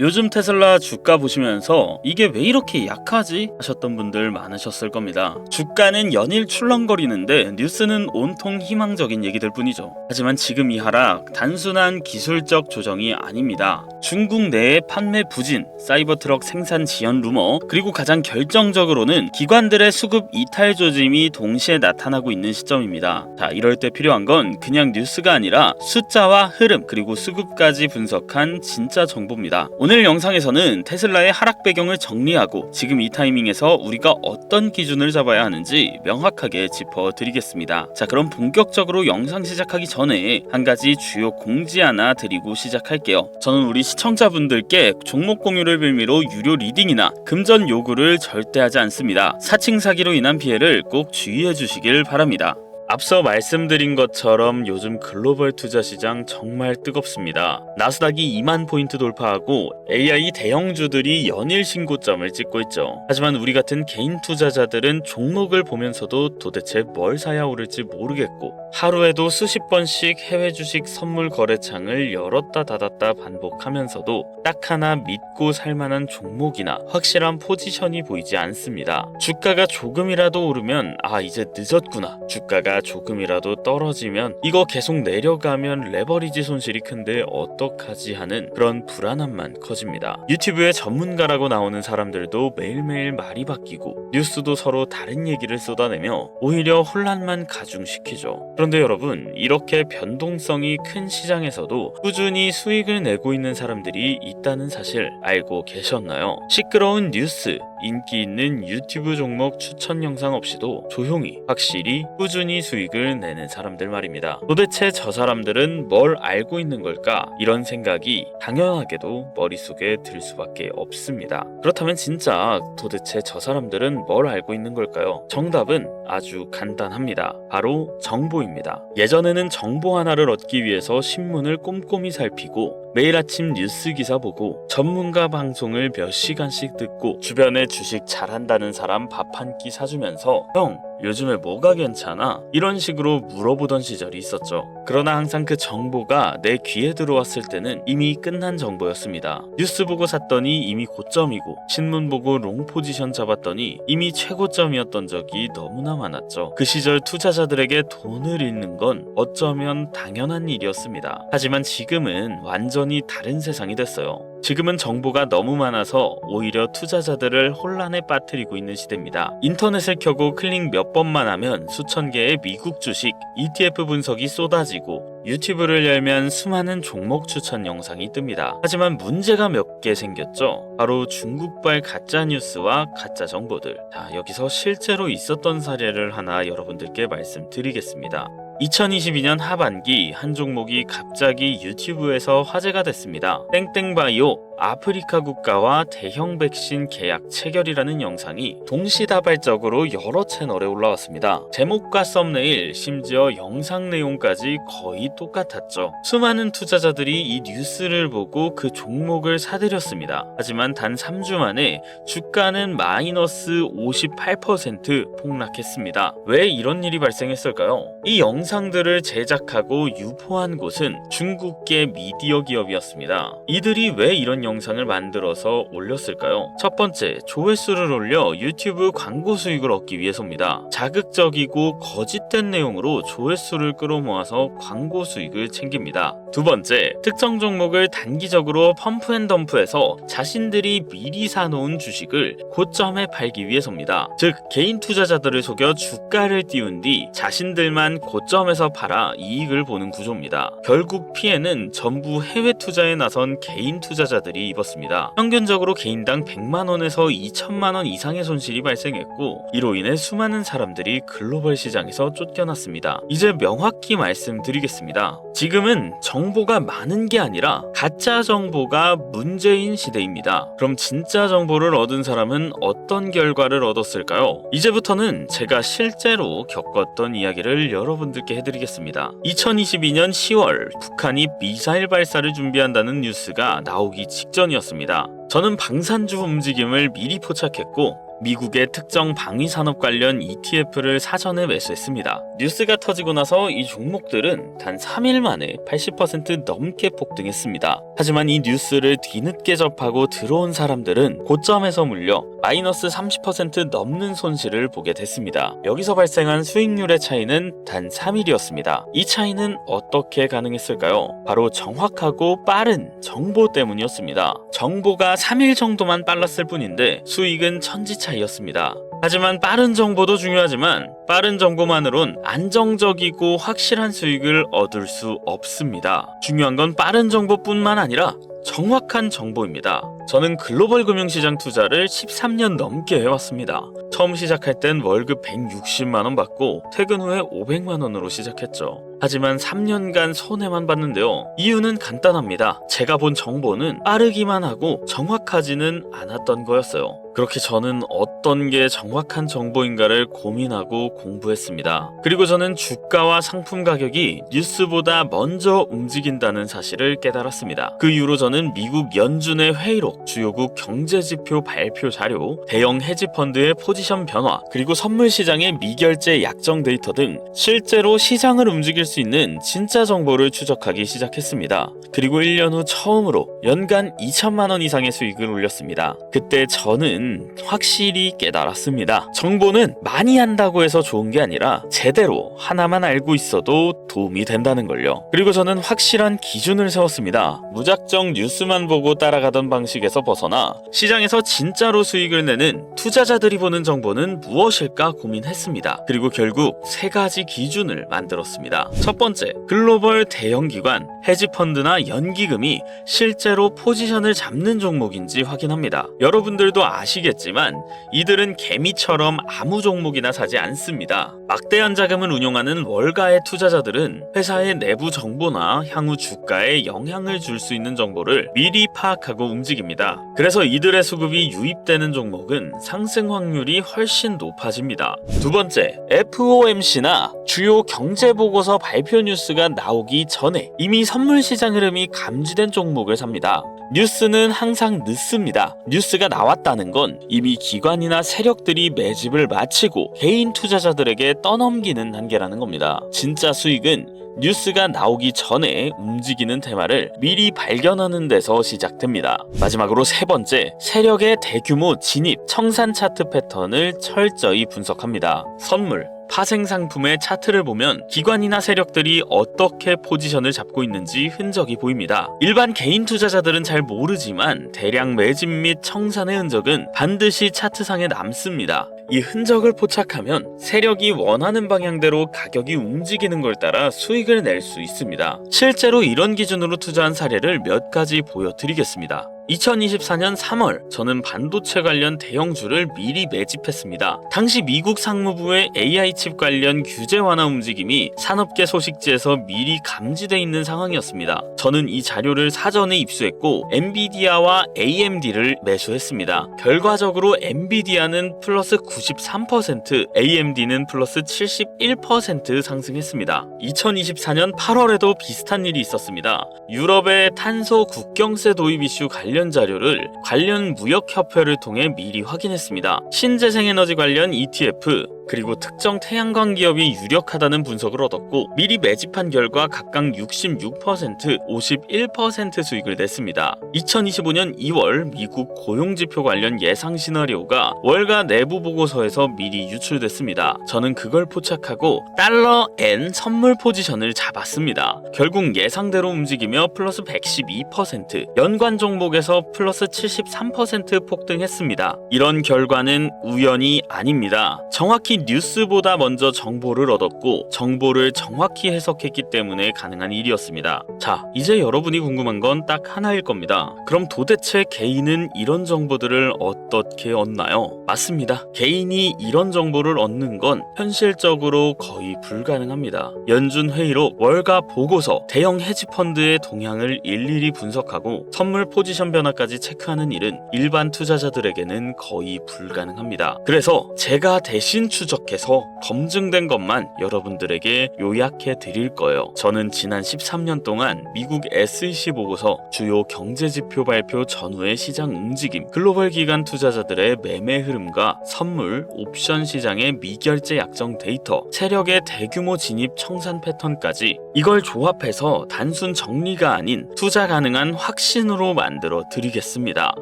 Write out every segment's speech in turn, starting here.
요즘 테슬라 주가 보시면서 이게 왜 이렇게 약하지? 하셨던 분들 많으셨을 겁니다. 주가는 연일 출렁거리는데 뉴스는 온통 희망적인 얘기들 뿐이죠. 하지만 지금 이 하락 단순한 기술적 조정이 아닙니다. 중국 내의 판매 부진, 사이버 트럭 생산 지연 루머, 그리고 가장 결정적으로는 기관들의 수급 이탈 조짐이 동시에 나타나고 있는 시점입니다. 자, 이럴 때 필요한 건 그냥 뉴스가 아니라 숫자와 흐름, 그리고 수급까지 분석한 진짜 정보입니다. 오늘 영상에서는 테슬라의 하락 배경을 정리하고 지금 이 타이밍에서 우리가 어떤 기준을 잡아야 하는지 명확하게 짚어드리겠습니다. 자, 그럼 본격적으로 영상 시작하기 전에 한 가지 주요 공지 하나 드리고 시작할게요. 저는 우리 시청자분들께 종목 공유를 빌미로 유료 리딩이나 금전 요구를 절대 하지 않습니다. 사칭 사기로 인한 피해를 꼭 주의해 주시길 바랍니다. 앞서 말씀드린 것처럼 요즘 글로벌 투자 시장 정말 뜨겁습니다. 나스닥이 2만 포인트 돌파하고 AI 대형주들이 연일 신고점을 찍고 있죠. 하지만 우리 같은 개인 투자자들은 종목을 보면서도 도대체 뭘 사야 오를지 모르겠고 하루에도 수십 번씩 해외 주식 선물 거래창을 열었다 닫았다 반복하면서도 딱 하나 믿고 살만한 종목이나 확실한 포지션이 보이지 않습니다. 주가가 조금이라도 오르면 이제 늦었구나. 주가가 조금이라도 떨어지면 이거 계속 내려가면 레버리지 손실이 큰데 어떡하지 하는 그런 불안함만 커집니다. 유튜브에 전문가라고 나오는 사람들도 매일매일 말이 바뀌고 뉴스도 서로 다른 얘기를 쏟아내며 오히려 혼란만 가중시키죠. 그런데 여러분, 이렇게 변동성이 큰 시장에서도 꾸준히 수익을 내고 있는 사람들이 있다는 사실 알고 계셨나요? 시끄러운 뉴스, 인기 있는 유튜브 종목 추천 영상 없이도 조용히 확실히 꾸준히 수익을 내는 사람들 말입니다. 도대체 저 사람들은 뭘 알고 있는 걸까? 이런 생각이 당연하게도 머릿속에 들 수밖에 없습니다. 그렇다면 진짜 도대체 저 사람들은 뭘 알고 있는 걸까요? 정답은 아주 간단합니다. 바로 정보입니다. 예전에는 정보 하나를 얻기 위해서 신문을 꼼꼼히 살피고 매일 아침 뉴스 기사 보고 전문가 방송을 몇 시간씩 듣고 주변에 주식 잘한다는 사람 밥 한 끼 사주면서 형, 요즘에 뭐가 괜찮아? 이런 식으로 물어보던 시절이 있었죠. 그러나 항상 그 정보가 내 귀에 들어왔을 때는 이미 끝난 정보였습니다. 뉴스 보고 샀더니 이미 고점이고 신문 보고 롱 포지션 잡았더니 이미 최고점이었던 적이 너무나 많았죠. 그 시절 투자자들에게 돈을 잃는 건 어쩌면 당연한 일이었습니다. 하지만 지금은 완전히 다른 세상이 됐어요. 지금은 정보가 너무 많아서 오히려 투자자들을 혼란에 빠뜨리고 있는 시대입니다. 인터넷을 켜고 클릭 몇 번만 하면 수천 개의 미국 주식, ETF 분석이 쏟아지고 유튜브를 열면 수많은 종목 추천 영상이 뜹니다. 하지만 문제가 몇 개 생겼죠. 바로 중국발 가짜 뉴스와 가짜 정보들. 자, 여기서 실제로 있었던 사례를 하나 여러분들께 말씀드리겠습니다. 2022년 하반기 한 종목이 갑자기 유튜브에서 화제가 됐습니다. 땡땡바이오 아프리카 국가와 대형 백신 계약 체결이라는 영상이 동시다발적으로 여러 채널에 올라왔습니다. 제목과 썸네일, 심지어 영상 내용까지 거의 똑같았죠. 수많은 투자자들이 이 뉴스를 보고 그 종목을 사들였습니다. 하지만 단 3주 만에 주가는 마이너스 58% 폭락했습니다. 왜 이런 일이 발생했을까요? 이 영상들을 제작하고 유포한 곳은 중국계 미디어 기업이었습니다. 이들이 왜 이런 영상을 만들어서 올렸을까요? 첫 번째, 조회수를 올려 유튜브 광고 수익을 얻기 위해서입니다. 자극적이고 거짓된 내용으로 조회수를 끌어모아서 광고 수익을 챙깁니다. 두 번째, 특정 종목을 단기적으로 펌프앤덤프해서 자신들이 미리 사놓은 주식을 고점에 팔기 위해서입니다. 즉, 개인 투자자들을 속여 주가를 띄운 뒤 자신들만 고점에서 팔아 이익을 보는 구조입니다. 결국 피해는 전부 해외 투자에 나선 개인 투자자들이 입었습니다. 평균적으로 개인당 100만원에서 2천만원 이상의 손실이 발생했고 이로 인해 수많은 사람들이 글로벌 시장에서 쫓겨났습니다. 이제 명확히 말씀드리겠습니다. 지금은 정보가 많은 게 아니라 가짜 정보가 문제인 시대입니다. 그럼 진짜 정보를 얻은 사람은 어떤 결과를 얻었을까요? 이제부터는 제가 실제로 겪었던 이야기를 여러분들께 해드리겠습니다. 2022년 10월 북한이 미사일 발사를 준비한다는 뉴스가 나오기 직전이었습니다. 저는 방산주 움직임을 미리 포착했고 미국의 특정 방위산업 관련 ETF를 사전에 매수했습니다. 뉴스가 터지고 나서 이 종목들은 단 3일 만에 80% 넘게 폭등했습니다. 하지만 이 뉴스를 뒤늦게 접하고 들어온 사람들은 고점에서 물려 마이너스 30% 넘는 손실을 보게 됐습니다. 여기서 발생한 수익률의 차이는 단 3일이었습니다. 이 차이는 어떻게 가능했을까요? 바로 정확하고 빠른 정보 때문이었습니다. 정보가 3일 정도만 빨랐을 뿐인데 수익은 천지 차이였습니다. 하지만 빠른 정보도 중요하지만 빠른 정보만으론 안정적이고 확실한 수익을 얻을 수 없습니다. 중요한 건 빠른 정보뿐만 아니라 정확한 정보입니다. 저는 글로벌 금융시장 투자를 13년 넘게 해왔습니다. 처음 시작할 땐 월급 160만원 받고 퇴근 후에 500만원으로 시작했죠. 하지만 3년간 손해만 봤는데요. 이유는 간단합니다. 제가 본 정보는 빠르기만 하고 정확하지는 않았던 거였어요. 그렇게 저는 어떤 게 정확한 정보인가를 고민하고 공부했습니다. 그리고 저는 주가와 상품 가격이 뉴스보다 먼저 움직인다는 사실을 깨달았습니다. 그 이후로 저는 미국 연준의 회의록, 주요국 경제지표 발표 자료, 대형 헤지펀드의 포지션 변화, 그리고 선물 시장의 미결제 약정 데이터 등 실제로 시장을 움직일 수 있는 진짜 정보를 추적하기 시작했습니다. 그리고 1년 후 처음으로 연간 2천만 원 이상의 수익을 올렸습니다. 그때 저는 확실히 깨달았습니다. 정보는 많이 한다고 해서 좋은 게 아니라 제대로 하나만 알고 있어도 도움이 된다는 걸요. 그리고 저는 확실한 기준을 세웠습니다. 무작정 뉴스만 보고 따라가던 방식에서 벗어나 시장에서 진짜로 수익을 내는 투자자들이 보는 정보는 무엇일까 고민했습니다. 그리고 결국 3가지 기준을 만들었습니다. 첫 번째, 글로벌 대형 기관, 헤지펀드나 연기금이 실제로 포지션을 잡는 종목인지 확인합니다. 여러분들도 아시겠지만 이들은 개미처럼 아무 종목이나 사지 않습니다. 막대한 자금을 운용하는 월가의 투자자들은 회사의 내부 정보나 향후 주가에 영향을 줄 수 있는 정보를 미리 파악하고 움직입니다. 그래서 이들의 수급이 유입되는 종목은 상승 확률이 훨씬 높아집니다. 두 번째, FOMC나 주요 경제보고서 발표 뉴스가 나오기 전에 이미 선물 시장 흐름이 감지된 종목을 삽니다. 뉴스는 항상 늦습니다. 뉴스가 나왔다는 건 이미 기관이나 세력들이 매집을 마치고 개인 투자자들에게 떠넘기는 단계라는 겁니다. 진짜 수익은 뉴스가 나오기 전에 움직이는 테마를 미리 발견하는 데서 시작됩니다. 마지막으로 3번째, 세력의 대규모 진입, 청산 차트 패턴을 철저히 분석합니다. 선물, 파생상품의 차트를 보면 기관이나 세력들이 어떻게 포지션을 잡고 있는지 흔적이 보입니다. 일반 개인 투자자들은 잘 모르지만 대량 매집 및 청산의 흔적은 반드시 차트상에 남습니다. 이 흔적을 포착하면 세력이 원하는 방향대로 가격이 움직이는 걸 따라 수익을 낼 수 있습니다. 실제로 이런 기준으로 투자한 사례를 몇 가지 보여드리겠습니다. 2024년 3월 저는 반도체 관련 대형주를 미리 매집했습니다. 당시 미국 상무부의 AI 칩 관련 규제 완화 움직임이 산업계 소식지에서 미리 감지돼 있는 상황이었습니다. 저는 이 자료를 사전에 입수했고 엔비디아와 AMD를 매수했습니다. 결과적으로 엔비디아는 플러스 93%, AMD는 플러스 71% 상승했습니다. 2024년 8월에도 비슷한 일이 있었습니다. 유럽의 탄소 국경세 도입 이슈 관련 자료를 관련 무역협회를 통해 미리 확인했습니다. 신재생에너지 관련 ETF, 그리고 특정 태양광 기업이 유력하다는 분석을 얻었고 미리 매집한 결과 각각 66%, 51% 수익을 냈습니다. 2025년 2월 미국 고용지표 관련 예상 시나리오가 월가 내부 보고서에서 미리 유출됐습니다. 저는 그걸 포착하고 달러 N 선물 포지션을 잡았습니다. 결국 예상대로 움직이며 플러스 112%, 연관 종목에서 플러스 73% 폭등했습니다. 이런 결과는 우연이 아닙니다. 정확히 뉴스보다 먼저 정보를 얻었고 정보를 정확히 해석했기 때문에 가능한 일이었습니다. 자, 이제 여러분이 궁금한 건 딱 하나일 겁니다. 그럼 도대체 개인은 이런 정보들을 어떻게 얻나요? 맞습니다. 개인이 이런 정보를 얻는 건 현실적으로 거의 불가능합니다. 연준 회의록, 월가 보고서, 대형 헤지펀드의 동향을 일일이 분석하고 선물 포지션 변화까지 체크하는 일은 일반 투자자들에게는 거의 불가능합니다. 그래서 제가 대신 추적해서 검증된 것만 여러분들에게 요약해 드릴 거예요. 저는 지난 13년 동안 미국 SEC 보고서, 주요 경제지표 발표 전후의 시장 움직임, 글로벌 기관 투자자들의 매매 흐름 흐름과 선물, 옵션 시장의 미결제 약정 데이터, 세력의 대규모 진입 청산 패턴까지 이걸 조합해서 단순 정리가 아닌 투자 가능한 확신으로 만들어 드리겠습니다.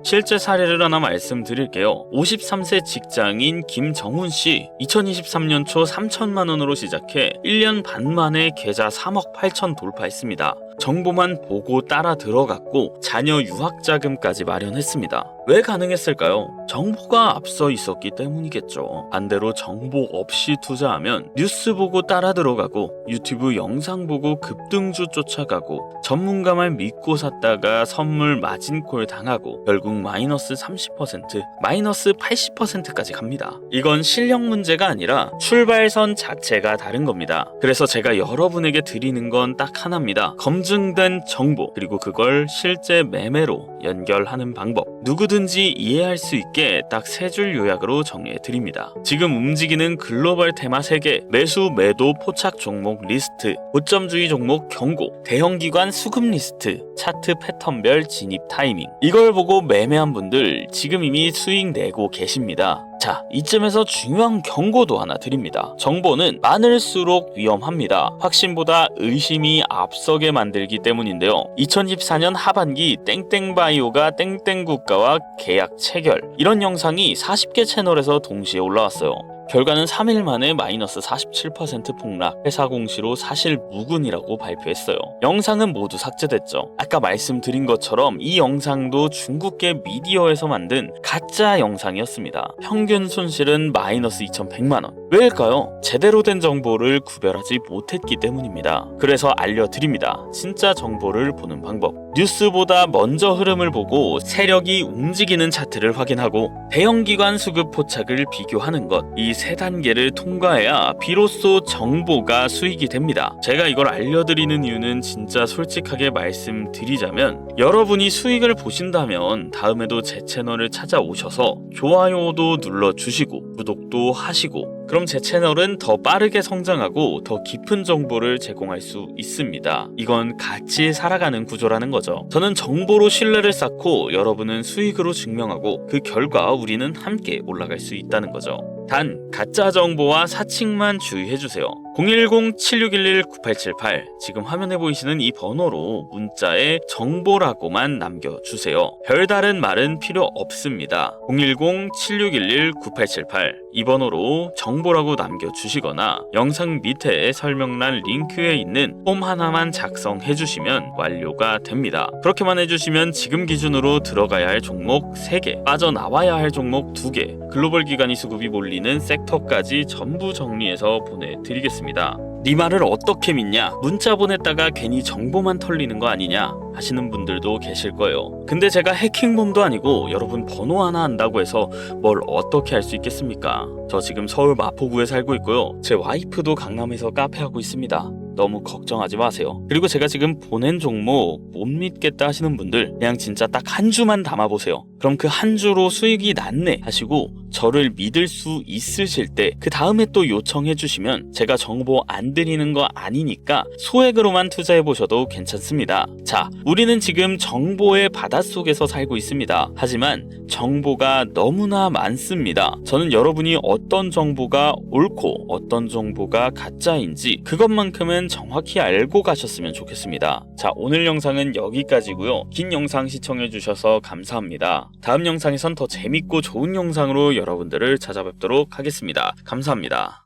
실제 사례를 하나 말씀드릴게요. 53세 직장인 김정훈 씨, 2023년 초 3천만 원으로 시작해 1년 반 만에 계좌 3억 8천 돌파했습니다. 정보만 보고 따라 들어갔고 자녀 유학 자금까지 마련했습니다. 왜 가능했을까요? 정보가 앞서 있었기 때문이겠죠. 반대로 정보 없이 투자하면 뉴스 보고 따라 들어가고 유튜브 영상 보고 급등주 쫓아가고 전문가 말 믿고 샀다가 선물 마진콜 당하고 결국 마이너스 30%, 마이너스 80%까지 갑니다. 이건 실력 문제가 아니라 출발선 자체가 다른 겁니다. 그래서 제가 여러분에게 드리는 건 딱 하나입니다. 검증된 정보, 그리고 그걸 실제 매매로 연결하는 방법. 누구든지 이해할 수 있게 딱 3줄 요약으로 정리해 드립니다. 지금 움직이는 글로벌 테마 3개, 매수, 매도, 포착 종목 리스트, 고점주의 종목 경고, 대형기관 수급 리스트, 차트 패턴별 진입 타이밍. 이걸 보고 매매한 분들 지금 이미 수익 내고 계십니다. 자, 이쯤에서 중요한 경고도 하나 드립니다. 정보는 많을수록 위험합니다. 확신보다 의심이 앞서게 만들기 때문인데요. 2014년 하반기 땡땡바이오가 땡땡국가와 계약 체결, 이런 영상이 40개 채널에서 동시에 올라왔어요. 결과는 3일 만에 마이너스 47% 폭락, 회사 공시로 사실 무근이라고 발표했어요. 영상은 모두 삭제됐죠. 아까 말씀드린 것처럼 이 영상도 중국계 미디어에서 만든 가짜 영상이었습니다. 평균 손실은 마이너스 2,100만원. 왜일까요? 제대로 된 정보를 구별하지 못했기 때문입니다. 그래서 알려드립니다. 진짜 정보를 보는 방법. 뉴스보다 먼저 흐름을 보고 세력이 움직이는 차트를 확인하고 대형기관 수급 포착을 비교하는 것, 이 3단계를 통과해야 비로소 정보가 수익이 됩니다. 제가 이걸 알려드리는 이유는 진짜 솔직하게 말씀드리자면, 여러분이 수익을 보신다면 다음에도 제 채널을 찾아오셔서 좋아요도 눌러주시고 구독도 하시고, 그럼 제 채널은 더 빠르게 성장하고 더 깊은 정보를 제공할 수 있습니다. 이건 같이 살아가는 구조라는 거죠. 저는 정보로 신뢰를 쌓고 여러분은 수익으로 증명하고 그 결과 우리는 함께 올라갈 수 있다는 거죠. 단, 가짜 정보와 사칭만 주의해주세요. 010-7611-9878, 지금 화면에 보이시는 이 번호로 문자에 정보라고만 남겨주세요. 별다른 말은 필요 없습니다. 010-7611-9878, 이 번호로 정보라고 남겨주시거나 영상 밑에 설명란 링크에 있는 폼 하나만 작성해주시면 완료가 됩니다. 그렇게만 해주시면 지금 기준으로 들어가야 할 종목 3개, 빠져나와야 할 종목 2개, 글로벌 기관이 수급이 몰리는 섹터까지 전부 정리해서 보내드리겠습니다. 네 말을 어떻게 믿냐? 문자 보냈다가 괜히 정보만 털리는 거 아니냐? 하시는 분들도 계실 거예요. 근데 제가 해킹범도 아니고 여러분 번호 하나 안다고 해서 뭘 어떻게 할 수 있겠습니까? 저 지금 서울 마포구에 살고 있고요. 제 와이프도 강남에서 카페 하고 있습니다. 너무 걱정하지 마세요. 그리고 제가 지금 보낸 종목 못 믿겠다 하시는 분들 그냥 진짜 딱 한 주만 담아보세요. 그럼 그 한 주로 수익이 났네 하시고 저를 믿을 수 있으실 때 그 다음에 또 요청해 주시면 제가 정보 안 드리는 거 아니니까 소액으로만 투자해 보셔도 괜찮습니다. 자, 우리는 지금 정보의 바닷속에서 살고 있습니다. 하지만 정보가 너무나 많습니다. 저는 여러분이 어떤 정보가 옳고 어떤 정보가 가짜인지 그것만큼은 정확히 알고 가셨으면 좋겠습니다. 자, 오늘 영상은 여기까지고요. 긴 영상 시청해 주셔서 감사합니다. 다음 영상에선 더 재밌고 좋은 영상으로 여러분들을 찾아뵙도록 하겠습니다. 감사합니다.